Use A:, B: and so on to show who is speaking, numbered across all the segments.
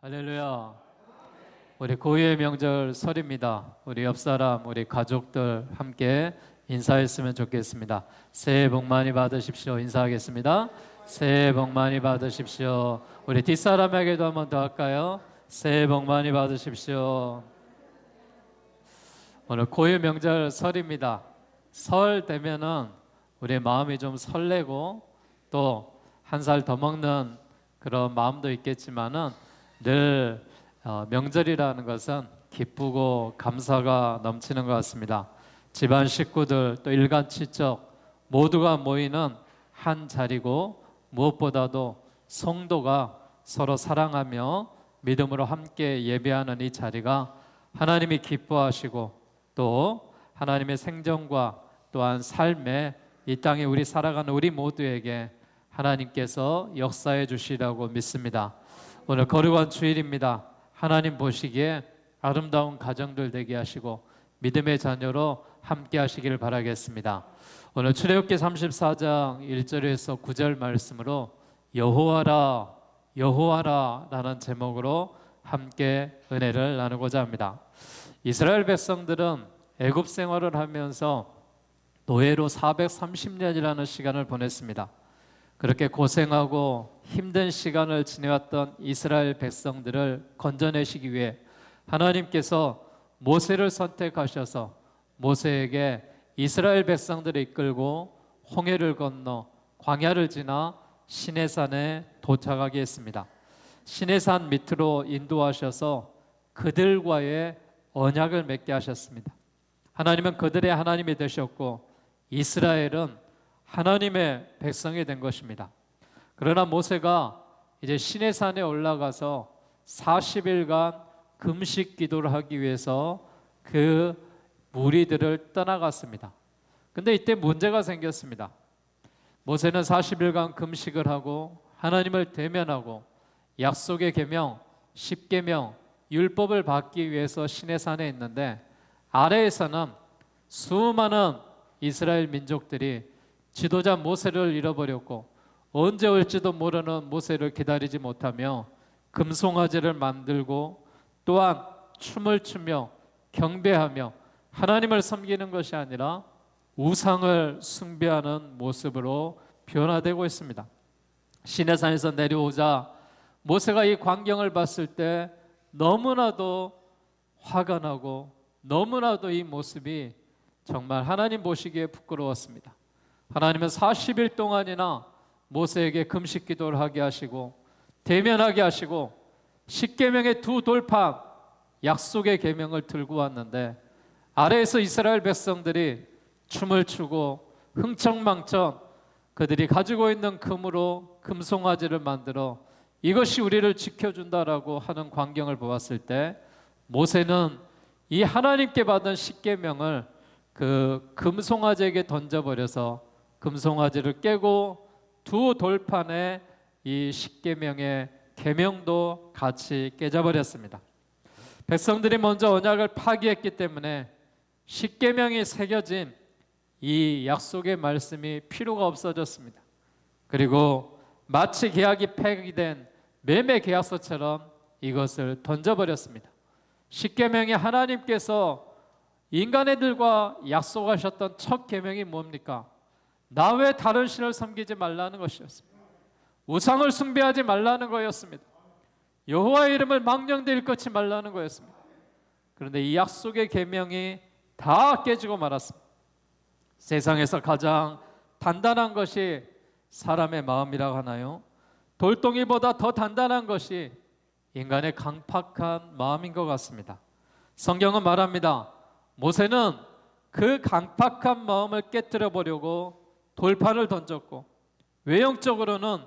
A: 할렐루야. 우리 고유의 명절 설입니다. 우리 옆사람, 우리 가족들 함께 인사했으면 좋겠습니다. 새해 복 많이 받으십시오. 인사하겠습니다. 새해 복 많이 받으십시오. 우리 뒷사람에게도 한 번 더 할까요? 새해 복 많이 받으십시오. 오늘 고유 명절 설입니다. 설 되면은 우리 마음이 좀 설레고 또 한 살 더 먹는 그런 마음도 있겠지만은 늘 명절이라는 것은 기쁘고 감사가 넘치는 것 같습니다. 집안 식구들 또 일간 친척 모두가 모이는 한 자리고 무엇보다도 성도가 서로 사랑하며 믿음으로 함께 예배하는 이 자리가 하나님이 기뻐하시고 또 하나님의 생정과 또한 삶에 이 땅에 우리 살아가는 우리 모두에게 하나님께서 역사해 주시라고 믿습니다. 오늘 거룩한 주일입니다. 하나님 보시기에 아름다운 가정들 되게 하시고 믿음의 자녀로 함께 하시기를 바라겠습니다. 오늘 출애굽기 34장 1절에서 9절 말씀으로 여호와라 여호와라 라는 제목으로 함께 은혜를 나누고자 합니다. 이스라엘 백성들은 애굽 생활을 하면서 노예로 430년이라는 시간을 보냈습니다. 그렇게 고생하고 힘든 시간을 지내왔던 이스라엘 백성들을 건져내시기 위해 하나님께서 모세를 선택하셔서 모세에게 이스라엘 백성들을 이끌고 홍해를 건너 광야를 지나 시내산에 도착하게 했습니다. 시내산 밑으로 인도하셔서 그들과의 언약을 맺게 하셨습니다. 하나님은 그들의 하나님이 되셨고 이스라엘은 하나님의 백성이 된 것입니다. 그러나 모세가 이제 시내산에 올라가서 40일간 금식 기도를 하기 위해서 그 무리들을 떠나갔습니다. 근데 이때 문제가 생겼습니다. 모세는 40일간 금식을 하고 하나님을 대면하고 약속의 계명, 십계명, 율법을 받기 위해서 시내산에 있는데 아래에서는 수많은 이스라엘 민족들이 지도자 모세를 잃어버렸고 언제 올지도 모르는 모세를 기다리지 못하며 금송아지를 만들고 또한 춤을 추며 경배하며 하나님을 섬기는 것이 아니라 우상을 숭배하는 모습으로 변화되고 있습니다. 시내산에서 내려오자 모세가 이 광경을 봤을 때 너무나도 화가 나고 너무나도 이 모습이 정말 하나님 보시기에 부끄러웠습니다. 하나님은 40일 동안이나 모세에게 금식 기도를 하게 하시고 대면하게 하시고 십계명의 두 돌판 약속의 계명을 들고 왔는데 아래에서 이스라엘 백성들이 춤을 추고 흥청망청 그들이 가지고 있는 금으로 금송아지를 만들어 이것이 우리를 지켜준다라고 하는 광경을 보았을 때 모세는 이 하나님께 받은 십계명을 그 금송아지에게 던져버려서 금송아지를 깨고 두 돌판에 이 십계명의 계명도 같이 깨져버렸습니다. 백성들이 먼저 언약을 파기했기 때문에 십계명이 새겨진 이 약속의 말씀이 필요가 없어졌습니다. 그리고 마치 계약이 폐기된 매매 계약서처럼 이것을 던져버렸습니다. 십계명이 하나님께서 인간애들과 약속하셨던 첫 계명이 뭡니까? 나 외 다른 신을 섬기지 말라는 것이었습니다. 우상을 숭배하지 말라는 거였습니다. 여호와의 이름을 망령되이 일컫지 말라는 거였습니다. 그런데 이 약속의 계명이 다 깨지고 말았습니다. 세상에서 가장 단단한 것이 사람의 마음이라고 하나요? 돌덩이보다 더 단단한 것이 인간의 강팍한 마음인 것 같습니다. 성경은 말합니다. 모세는 그 강팍한 마음을 깨뜨려 보려고 돌판을 던졌고 외형적으로는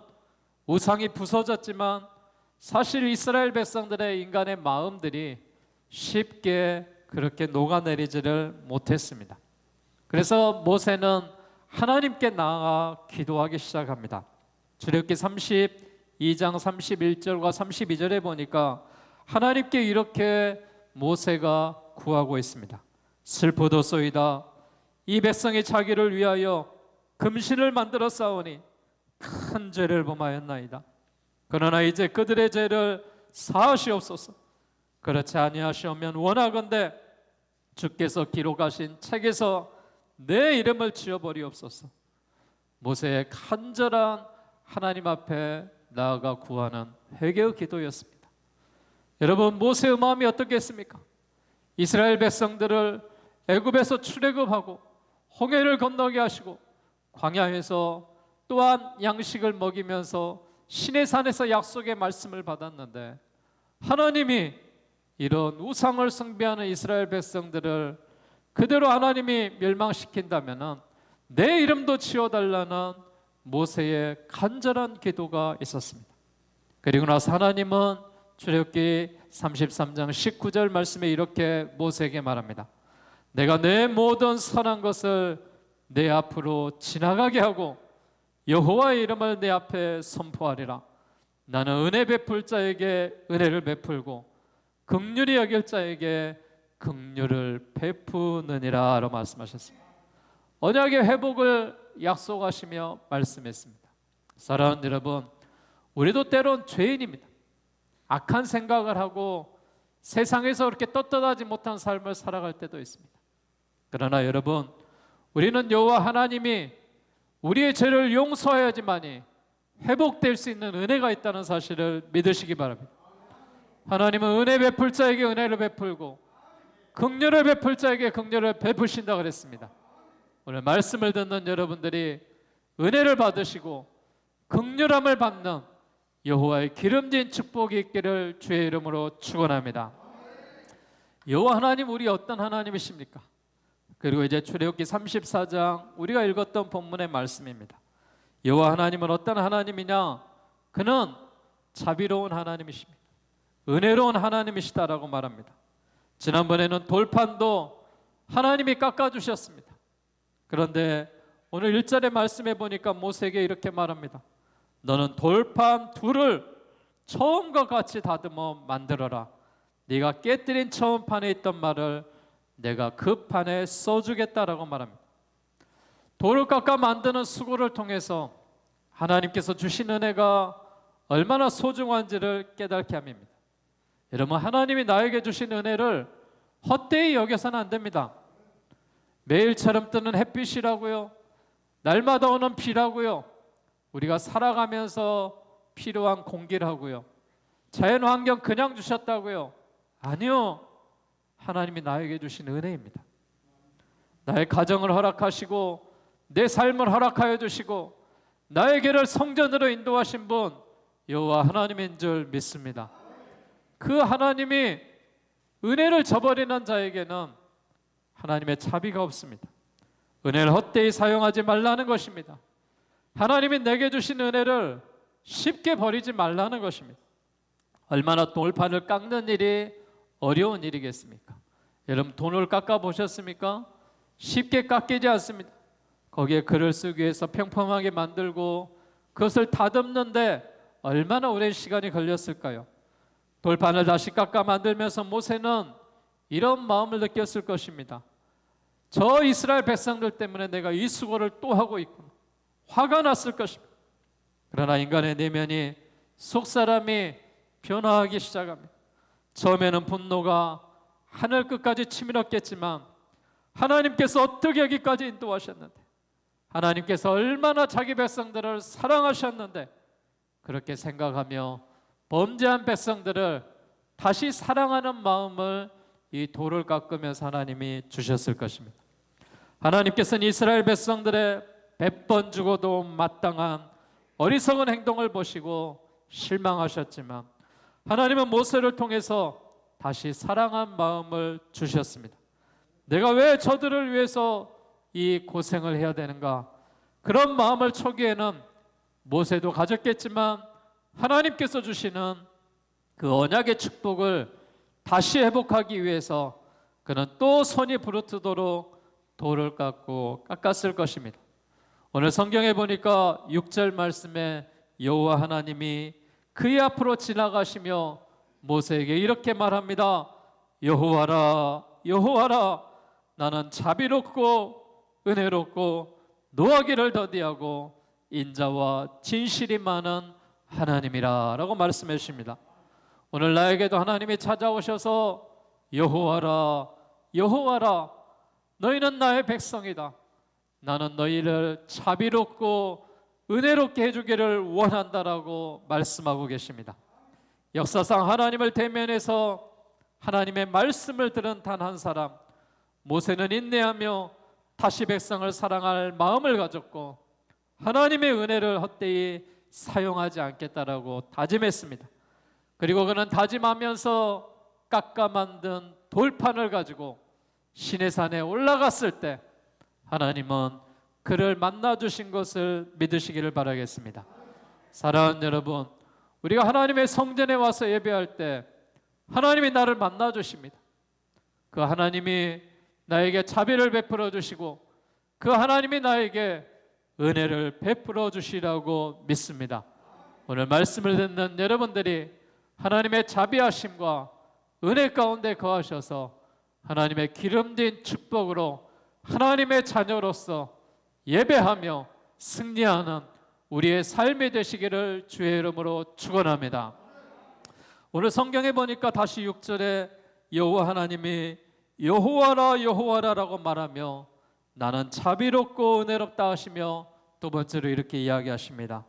A: 우상이 부서졌지만 사실 이스라엘 백성들의 인간의 마음들이 쉽게 그렇게 녹아내리지를 못했습니다. 그래서 모세는 하나님께 나아가 기도하기 시작합니다. 출애굽기 32장 31절과 32절에 보니까 하나님께 이렇게 모세가 구하고 있습니다. 슬프도소이다. 이 백성이 자기를 위하여 금신을 만들어 싸우니 큰 죄를 범하였나이다. 그러나 이제 그들의 죄를 사하시옵소서. 그렇지 아니하시오면 원하건대 주께서 기록하신 책에서 내 이름을 지워버리옵소서. 모세의 간절한 하나님 앞에 나아가 구하는 회개의 기도였습니다. 여러분, 모세의 마음이 어떻겠습니까? 이스라엘 백성들을 애굽에서 출애굽하고 홍해를 건너게 하시고 광야에서 또한 양식을 먹이면서 시내산에서 약속의 말씀을 받았는데, 하나님이 이런 우상을 숭배하는 이스라엘 백성들을 그대로 하나님이 멸망시킨다면 내 이름도 지워달라는 모세의 간절한 기도가 있었습니다. 그리고 나서 하나님은 출애굽기 33장 19절 말씀에 이렇게 모세에게 말합니다. 내가 내 모든 선한 것을 내 앞으로 지나가게 하고 여호와의 이름을 내 앞에 선포하리라. 나는 은혜 베풀 자에게 은혜를 베풀고 긍휼히 여길 자에게 긍휼을 베푸느니라 라고 말씀하셨습니다. 언약의 회복을 약속하시며 말씀했습니다. 사랑하는 여러분, 우리도 때론 죄인입니다. 악한 생각을 하고 세상에서 그렇게 떳떳하지 못한 삶을 살아갈 때도 있습니다. 그러나 여러분, 우리는 여호와 하나님이 우리의 죄를 용서해야지만이 회복될 수 있는 은혜가 있다는 사실을 믿으시기 바랍니다. 하나님은 은혜 베풀 자에게 은혜를 베풀고 긍휼을 베풀 자에게 긍휼을 베푸신다 그랬습니다. 오늘 말씀을 듣는 여러분들이 은혜를 받으시고 긍휼함을 받는 여호와의 기름진 축복이 있기를 주의 이름으로 축원합니다. 여호와 하나님, 우리 어떤 하나님이십니까? 그리고 이제 출애굽기 34장 우리가 읽었던 본문의 말씀입니다. 여호와 하나님은 어떤 하나님이냐? 그는 자비로운 하나님이십니다. 은혜로운 하나님이시다라고 말합니다. 지난번에는 돌판도 하나님이 깎아주셨습니다. 그런데 오늘 1절의 말씀에 보니까 모세에게 이렇게 말합니다. 너는 돌판 둘을 처음과 같이 다듬어 만들어라. 네가 깨뜨린 처음 판에 있던 말을 내가 그 판에 써주겠다라고 말합니다. 돌을 깎아 만드는 수고를 통해서 하나님께서 주신 은혜가 얼마나 소중한지를 깨닫게 합니다. 여러분, 하나님이 나에게 주신 은혜를 헛되이 여겨서는 안 됩니다. 매일처럼 뜨는 햇빛이라고요, 날마다 오는 비라고요, 우리가 살아가면서 필요한 공기라고요, 자연환경 그냥 주셨다고요? 아니요. 하나님이 나에게 주신 은혜입니다. 나의 가정을 허락하시고 내 삶을 허락하여 주시고 나에게를 성전으로 인도하신 분 여호와 하나님인 줄 믿습니다. 그 하나님이 은혜를 저버리는 자에게는 하나님의 자비가 없습니다. 은혜를 헛되이 사용하지 말라는 것입니다. 하나님이 내게 주신 은혜를 쉽게 버리지 말라는 것입니다. 얼마나 돌판을 깎는 일이 어려운 일이겠습니까? 여러분, 돈을 깎아 보셨습니까? 쉽게 깎이지 않습니다. 거기에 글을 쓰기 위해서 평평하게 만들고 그것을 다듬는데 얼마나 오랜 시간이 걸렸을까요? 돌판을 다시 깎아 만들면서 모세는 이런 마음을 느꼈을 것입니다. 저 이스라엘 백성들 때문에 내가 이 수고를 또 하고 있구나. 화가 났을 것입니다. 그러나 인간의 내면이, 속사람이 변화하기 시작합니다. 처음에는 분노가 하늘 끝까지 치밀었겠지만 하나님께서 어떻게 여기까지 인도하셨는데, 하나님께서 얼마나 자기 백성들을 사랑하셨는데, 그렇게 생각하며 범죄한 백성들을 다시 사랑하는 마음을 이 돌을 깎으면서 하나님이 주셨을 것입니다. 하나님께서는 이스라엘 백성들의 100번 죽어도 마땅한 어리석은 행동을 보시고 실망하셨지만 하나님은 모세를 통해서 다시 사랑한 마음을 주셨습니다. 내가 왜 저들을 위해서 이 고생을 해야 되는가? 그런 마음을 초기에는 모세도 가졌겠지만 하나님께서 주시는 그 언약의 축복을 다시 회복하기 위해서 그는 또 손이 부르트도록 돌을 깎았을 것입니다. 오늘 성경에 보니까 6절 말씀에 여호와 하나님이 그의 앞으로 지나가시며 모세에게 이렇게 말합니다. 여호와라, 여호와라, 나는 자비롭고 은혜롭고 노하기를 더디하고 인자와 진실이 많은 하나님이라 라고 말씀해 주십니다. 오늘 나에게도 하나님이 찾아오셔서 여호와라 여호와라 너희는 나의 백성이다. 나는 너희를 자비롭고 은혜롭게 해주기를 원한다라고 말씀하고 계십니다. 역사상 하나님을 대면해서 하나님의 말씀을 들은 단 한 사람, 모세는 인내하며 다시 백성을 사랑할 마음을 가졌고 하나님의 은혜를 헛되이 사용하지 않겠다라고 다짐했습니다. 그리고 그는 다짐하면서 깎아 만든 돌판을 가지고 시내산에 올라갔을 때 하나님은 그를 만나주신 것을 믿으시기를 바라겠습니다. 사랑하는 여러분, 우리가 하나님의 성전에 와서 예배할 때 하나님이 나를 만나주십니다. 그 하나님이 나에게 자비를 베풀어 주시고 그 하나님이 나에게 은혜를 베풀어 주시라고 믿습니다. 오늘 말씀을 듣는 여러분들이 하나님의 자비하심과 은혜 가운데 거하셔서 하나님의 기름진 축복으로 하나님의 자녀로서 예배하며 승리하는 우리의 삶이 되시기를 주의 이름으로 축원합니다. 오늘 성경에 보니까 다시 6절에 여호와 하나님이 여호와라 여호와라라고 말하며 나는 자비롭고 은혜롭다 하시며 두 번째로 이렇게 이야기하십니다.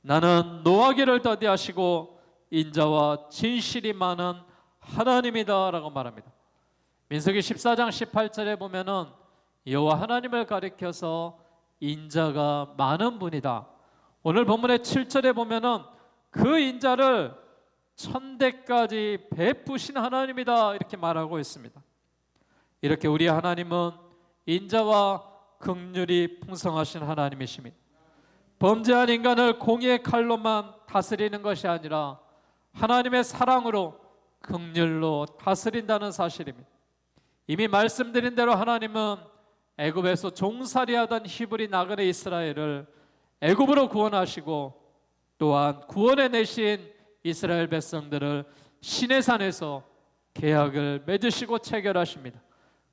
A: 나는 노하기를 더디하시고 인자와 진실이 많은 하나님이다 라고 말합니다. 민수기 14장 18절에 보면은 여호와 하나님을 가리켜서 인자가 많은 분이다. 오늘 본문의 7절에 보면은 그 인자를 천대까지 베푸신 하나님이다 이렇게 말하고 있습니다. 이렇게 우리 하나님은 인자와 긍휼이 풍성하신 하나님이십니다. 범죄한 인간을 공의의 칼로만 다스리는 것이 아니라 하나님의 사랑으로 긍휼로 다스린다는 사실입니다. 이미 말씀드린 대로 하나님은 애굽에서 종살이하던 히브리 나그네 이스라엘을 애굽으로 구원하시고 또한 구원해 내신 이스라엘 백성들을 시내산에서 계약을 맺으시고 체결하십니다.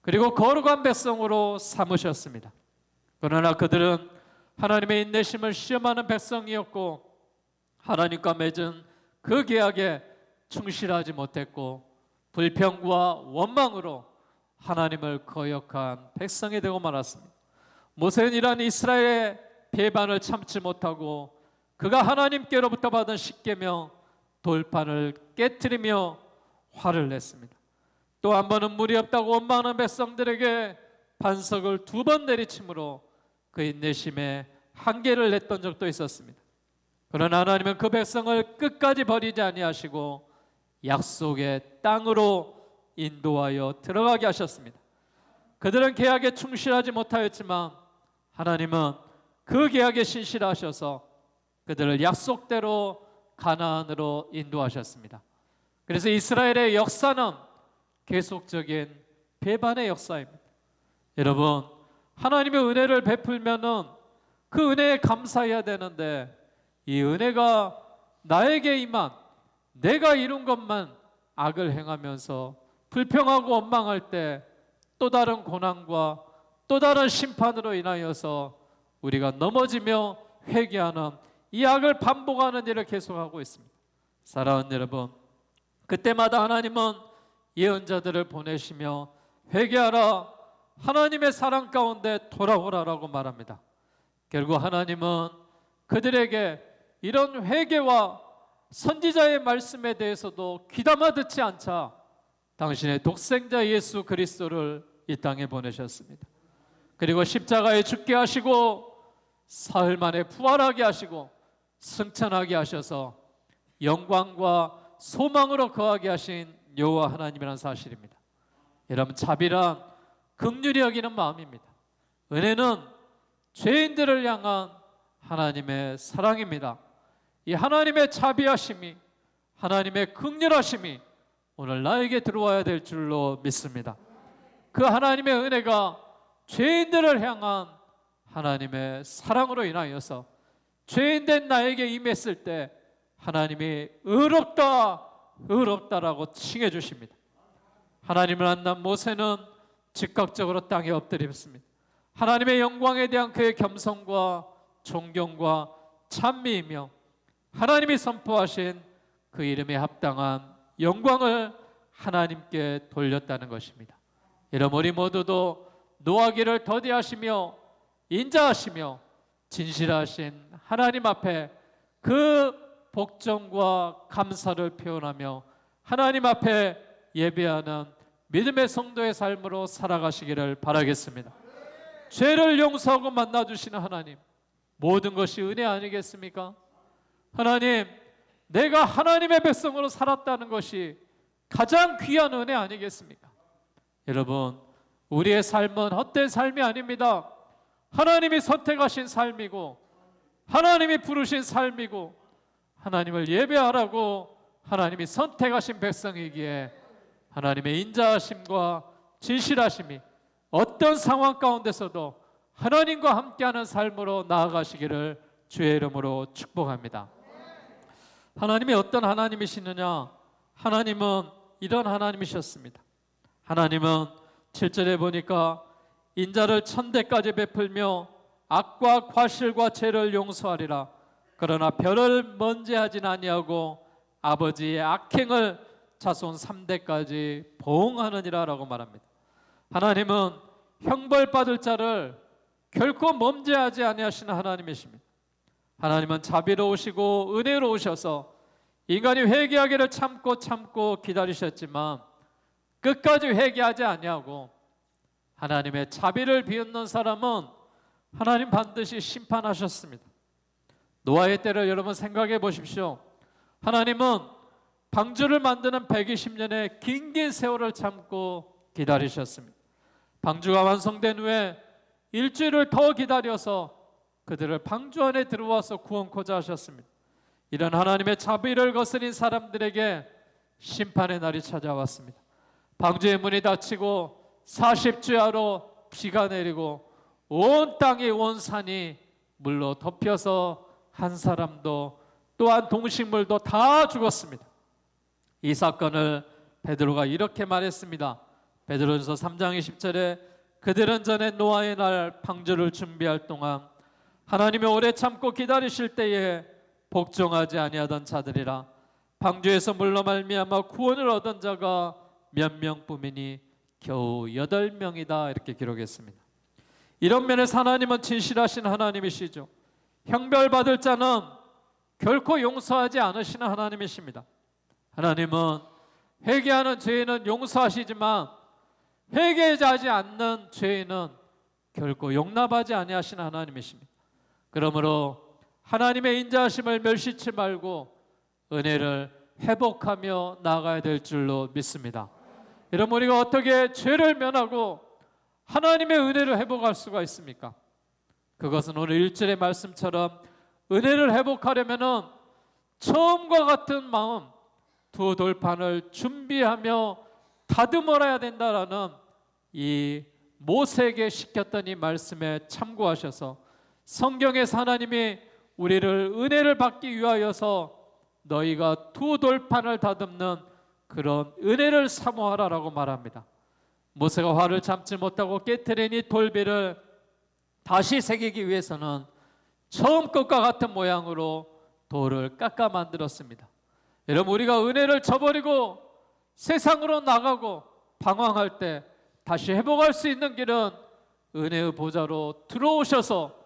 A: 그리고 거룩한 백성으로 삼으셨습니다. 그러나 그들은 하나님의 인내심을 시험하는 백성이었고 하나님과 맺은 그 계약에 충실하지 못했고 불평과 원망으로 하나님을 거역한 백성이 되고 말았습니다. 모세는 이러한 이스라엘의 배반을 참지 못하고 그가 하나님께로부터 받은 십계명 돌판을 깨트리며 화를 냈습니다. 또 한 번은 물이 없다고 원망하는 백성들에게 반석을 2번 내리침으로 그 인내심에 한계를 냈던 적도 있었습니다. 그러나 하나님은 그 백성을 끝까지 버리지 아니하시고 약속의 땅으로 인도하여 들어가게 하셨습니다. 그들은 계약에 충실하지 못하였지만 하나님은 그 계약에 신실하셔서 그들을 약속대로 가나안으로 인도하셨습니다. 그래서 이스라엘의 역사는 계속적인 배반의 역사입니다. 여러분, 하나님의 은혜를 베풀면은 그 은혜에 감사해야 되는데 이 은혜가 나에게 임한 내가 이룬 것만 악을 행하면서 불평하고 원망할 때 또 다른 고난과 또 다른 심판으로 인하여서 우리가 넘어지며 회개하는 이 악을 반복하는 일을 계속하고 있습니다. 사랑하는 여러분, 그때마다 하나님은 예언자들을 보내시며 회개하라, 하나님의 사랑 가운데 돌아오라라고 말합니다. 결국 하나님은 그들에게 이런 회개와 선지자의 말씀에 대해서도 귀담아 듣지 않자 당신의 독생자 예수 그리스도를 이 땅에 보내셨습니다. 그리고 십자가에 죽게 하시고 사흘 만에 부활하게 하시고 승천하게 하셔서 영광과 소망으로 거하게 하신 여호와 하나님이라는 사실입니다. 여러분, 자비란 긍휼히 여기는 마음입니다. 은혜는 죄인들을 향한 하나님의 사랑입니다. 이 하나님의 자비하심이, 하나님의 긍휼하심이 오늘 나에게 들어와야 될 줄로 믿습니다. 그 하나님의 은혜가 죄인들을 향한 하나님의 사랑으로 인하여서 죄인된 나에게 임했을 때 하나님이 의롭다 의롭다라고 칭해 주십니다. 하나님을 만난 모세는 즉각적으로 땅에 엎드렸습니다. 하나님의 영광에 대한 그의 겸손과 존경과 찬미이며 하나님이 선포하신 그 이름에 합당한 영광을 하나님께 돌렸다는 것입니다. 여러분, 우리 모두도 노하기를 더디하시며 인자하시며 진실하신 하나님 앞에 그 복종과 감사를 표현하며 하나님 앞에 예배하는 믿음의 성도의 삶으로 살아가시기를 바라겠습니다. 죄를 용서하고 만나주시는 하나님, 모든 것이 은혜 아니겠습니까? 하나님, 내가 하나님의 백성으로 살았다는 것이 가장 귀한 은혜 아니겠습니까? 여러분, 우리의 삶은 헛된 삶이 아닙니다. 하나님이 선택하신 삶이고 하나님이 부르신 삶이고 하나님을 예배하라고 하나님이 선택하신 백성이기에 하나님의 인자하심과 진실하심이 어떤 상황 가운데서도 하나님과 함께하는 삶으로 나아가시기를 주의 이름으로 축복합니다. 하나님이 어떤 하나님이시느냐? 하나님은 이런 하나님이셨습니다. 하나님은 7절에 보니까 인자를 천대까지 베풀며 악과 과실과 죄를 용서하리라. 그러나 별을 먼지하진 아니하고 아버지의 악행을 자손 3대까지 보응하느니라 라고 말합니다. 하나님은 형벌받을 자를 결코 먼지하지 아니하시는 하나님이십니다. 하나님은 자비로우시고 은혜로우셔서 인간이 회개하기를 참고 기다리셨지만 끝까지 회개하지 아니하고 하나님의 자비를 비웃는 사람은 하나님 반드시 심판하셨습니다. 노아의 때를 여러분 생각해 보십시오. 하나님은 방주를 만드는 120년의 긴 세월을 참고 기다리셨습니다. 방주가 완성된 후에 일주일을 더 기다려서 그들을 방주 안에 들어와서 구원코자 하셨습니다. 이런 하나님의 자비를 거스린 사람들에게 심판의 날이 찾아왔습니다. 방주의 문이 닫히고 40주야로 비가 내리고 온 땅이 온 산이 물로 덮여서 한 사람도 또한 동식물도 다 죽었습니다. 이 사건을 베드로가 이렇게 말했습니다. 베드로전서 3장 20절에 그들은 전에 노아의 날 방주를 준비할 동안 하나님이 오래 참고 기다리실 때에 복종하지 아니하던 자들이라. 방주에서 물로 말미암아 구원을 얻은 자가 몇 명뿐이니 겨우 8명이다 이렇게 기록했습니다. 이런 면에서 하나님은 진실하신 하나님이시죠. 형벌받을 자는 결코 용서하지 않으시는 하나님이십니다. 하나님은 회개하는 죄인은 용서하시지만 회개하지 않는 죄인은 결코 용납하지 아니하시는 하나님이십니다. 그러므로 하나님의 인자하심을 멸시치 말고 은혜를 회복하며 나아가야 될 줄로 믿습니다. 여러분, 우리가 어떻게 죄를 면하고 하나님의 은혜를 회복할 수가 있습니까? 그것은 오늘 1절의 말씀처럼 은혜를 회복하려면 처음과 같은 마음, 두 돌판을 준비하며 다듬어야 된다라는 이 모세에게 시켰던 이 말씀에 참고하셔서 성경에서 하나님이 우리를 은혜를 받기 위하여서 너희가 두 돌판을 다듬는 그런 은혜를 사모하라라고 말합니다. 모세가 화를 참지 못하고 깨트린 이 돌비를 다시 새기기 위해서는 처음 것과 같은 모양으로 돌을 깎아 만들었습니다. 여러분, 우리가 은혜를 저버리고 세상으로 나가고 방황할 때 다시 회복할 수 있는 길은 은혜의 보좌로 들어오셔서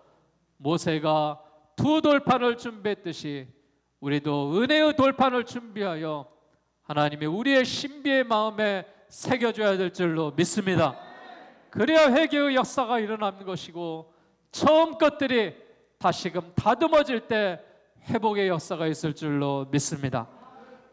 A: 모세가 두 돌판을 준비했듯이 우리도 은혜의 돌판을 준비하여 하나님이 우리의 신비의 마음에 새겨줘야 될 줄로 믿습니다. 그래야 회개의 역사가 일어나는 것이고 처음 것들이 다시금 다듬어질 때 회복의 역사가 있을 줄로 믿습니다.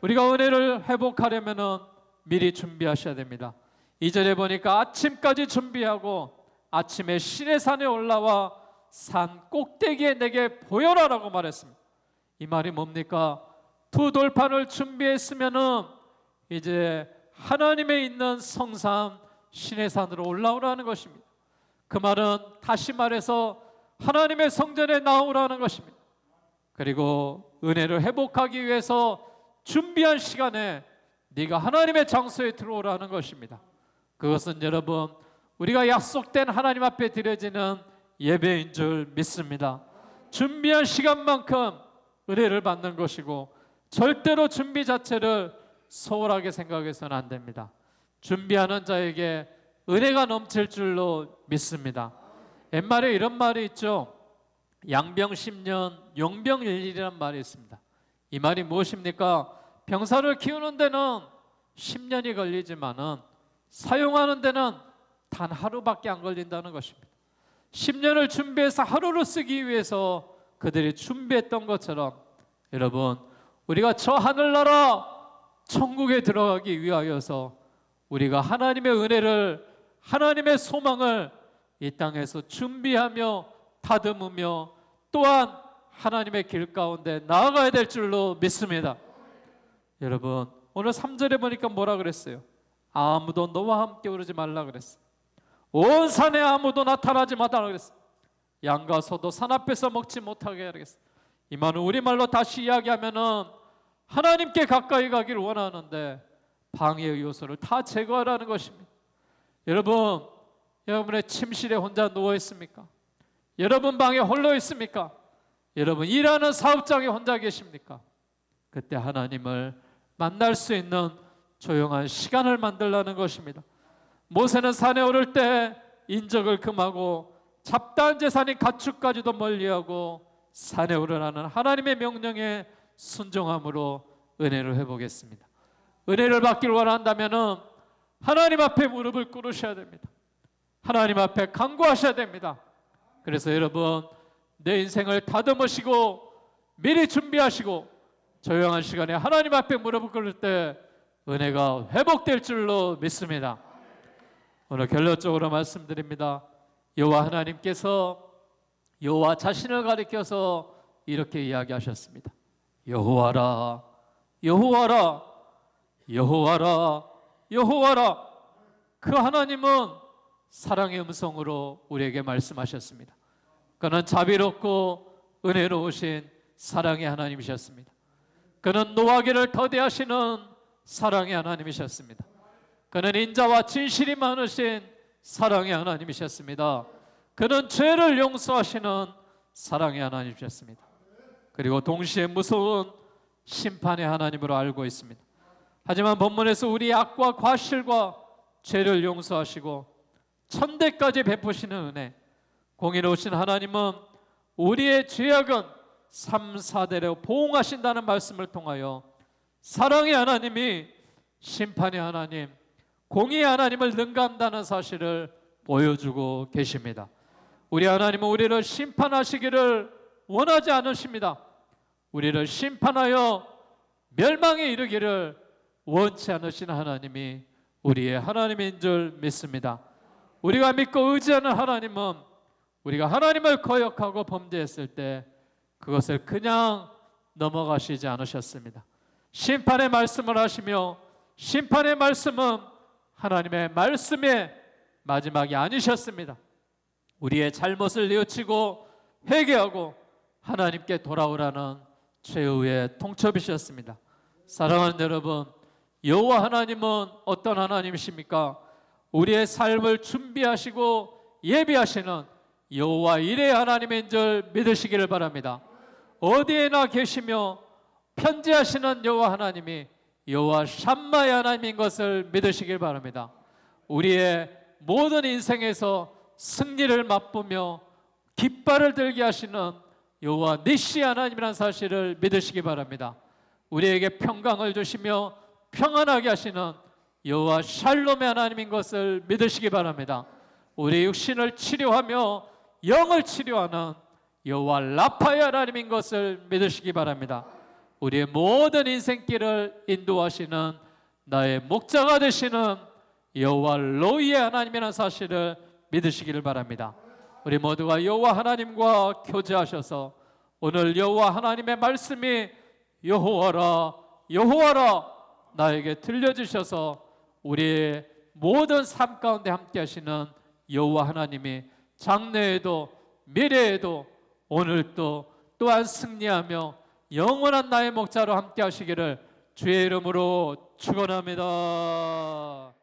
A: 우리가 은혜를 회복하려면 미리 준비하셔야 됩니다. 2절에 보니까 아침까지 준비하고 아침에 시내산에 올라와 산 꼭대기에 내게 보여라라고 말했습니다. 이 말이 뭡니까? 두 돌판을 준비했으면은 이제 하나님의 있는 성산 시내산으로 올라오라는 것입니다. 그 말은 다시 말해서 하나님의 성전에 나오라는 것입니다. 그리고 은혜를 회복하기 위해서 준비한 시간에 네가 하나님의 장소에 들어오라는 것입니다. 그것은 여러분, 우리가 약속된 하나님 앞에 드려지는 예배인 줄 믿습니다. 준비한 시간만큼 은혜를 받는 것이고 절대로 준비 자체를 소홀하게 생각해서는 안 됩니다. 준비하는 자에게 은혜가 넘칠 줄로 믿습니다. 옛말에 이런 말이 있죠. 양병 10년 용병 1일이라는 말이 있습니다. 이 말이 무엇입니까? 병사를 키우는 데는 10년이 걸리지만은 사용하는 데는 단 하루밖에 안 걸린다는 것입니다. 10년을 준비해서 하루를 쓰기 위해서 그들이 준비했던 것처럼 여러분, 우리가 저 하늘나라 천국에 들어가기 위하여서 우리가 하나님의 은혜를, 하나님의 소망을 이 땅에서 준비하며 다듬으며 또한 하나님의 길 가운데 나아가야 될 줄로 믿습니다. 여러분, 오늘 3절에 보니까 뭐라 그랬어요? 아무도 너와 함께 오르지 말라 그랬어요. 온 산에 아무도 나타나지 말라 그랬어요. 양과 소도 산 앞에서 먹지 못하게 하겠어요. 이 말은 우리말로 다시 이야기하면은 하나님께 가까이 가기를 원하는데 방해의 요소를 다 제거하라는 것입니다. 여러분, 여러분의 침실에 혼자 누워 있습니까? 여러분 방에 홀로 있습니까? 여러분 일하는 사업장에 혼자 계십니까? 그때 하나님을 만날 수 있는 조용한 시간을 만들라는 것입니다. 모세는 산에 오를 때 인적을 금하고 잡다한 제사인 가축까지도 멀리하고 산에 오르라는 하나님의 명령에 순종함으로 은혜를 회복했습니다. 은혜를 받기를 원한다면 하나님 앞에 무릎을 꿇으셔야 됩니다. 하나님 앞에 간구하셔야 됩니다. 그래서 여러분, 내 인생을 다듬으시고 미리 준비하시고 조용한 시간에 하나님 앞에 무릎을 꿇을 때 은혜가 회복될 줄로 믿습니다. 오늘 결론적으로 말씀드립니다. 여호와 하나님께서 여호와 자신을 가리켜서 이렇게 이야기하셨습니다. 여호와라, 여호와라, 여호와라, 여호와라. 그 하나님은 사랑의 음성으로 우리에게 말씀하셨습니다. 그는 자비롭고 은혜로우신 사랑의 하나님이셨습니다. 그는 노하기를 더디하시는 사랑의 하나님이셨습니다. 그는 인자와 진실이 많으신 사랑의 하나님이셨습니다. 그는 죄를 용서하시는 사랑의 하나님이셨습니다. 그리고 동시에 무서운 심판의 하나님으로 알고 있습니다. 하지만 본문에서 우리의 악과 과실과 죄를 용서하시고 천대까지 베푸시는 은혜, 공의로우신 하나님은 우리의 죄악은 3, 4대로 보응하신다는 말씀을 통하여 사랑의 하나님이 심판의 하나님, 공의의 하나님을 능가한다는 사실을 보여주고 계십니다. 우리 하나님은 우리를 심판하시기를 원하지 않으십니다. 우리를 심판하여 멸망에 이르기를 원치 않으신 하나님이 우리의 하나님인 줄 믿습니다. 우리가 믿고 의지하는 하나님은 우리가 하나님을 거역하고 범죄했을 때 그것을 그냥 넘어가시지 않으셨습니다. 심판의 말씀을 하시며 심판의 말씀은 하나님의 말씀의 마지막이 아니셨습니다. 우리의 잘못을 뉘우치고 회개하고 하나님께 돌아오라는 최후의 통첩이셨습니다. 사랑하는 여러분, 여호와 하나님은 어떤 하나님이십니까? 우리의 삶을 준비하시고 예비하시는 여호와 일의 하나님인 줄 믿으시기를 바랍니다. 어디에나 계시며 편지하시는 여호와 하나님이 여호와 샴마의 하나님인 것을 믿으시길 바랍니다. 우리의 모든 인생에서 승리를 맛보며 깃발을 들게 하시는 여호와 니시 하나님이라는 사실을 믿으시기 바랍니다. 우리에게 평강을 주시며 평안하게 하시는 여호와 샬롬의 하나님인 것을 믿으시기 바랍니다. 우리 육신을 치료하며 영을 치료하는 여호와 라파의 하나님인 것을 믿으시기 바랍니다. 우리의 모든 인생길을 인도하시는 나의 목자가 되시는 여호와 로이의 하나님이라는 사실을 믿으시기를 바랍니다. 우리 모두가 여호와 하나님과 교제하셔서 오늘 여호와 하나님의 말씀이 여호와라, 여호와라 나에게 들려주셔서 우리의 모든 삶 가운데 함께 하시는 여호와 하나님이 장래에도 미래에도 오늘도 또한 승리하며 영원한 나의 목자로 함께 하시기를 주의 이름으로 축원합니다.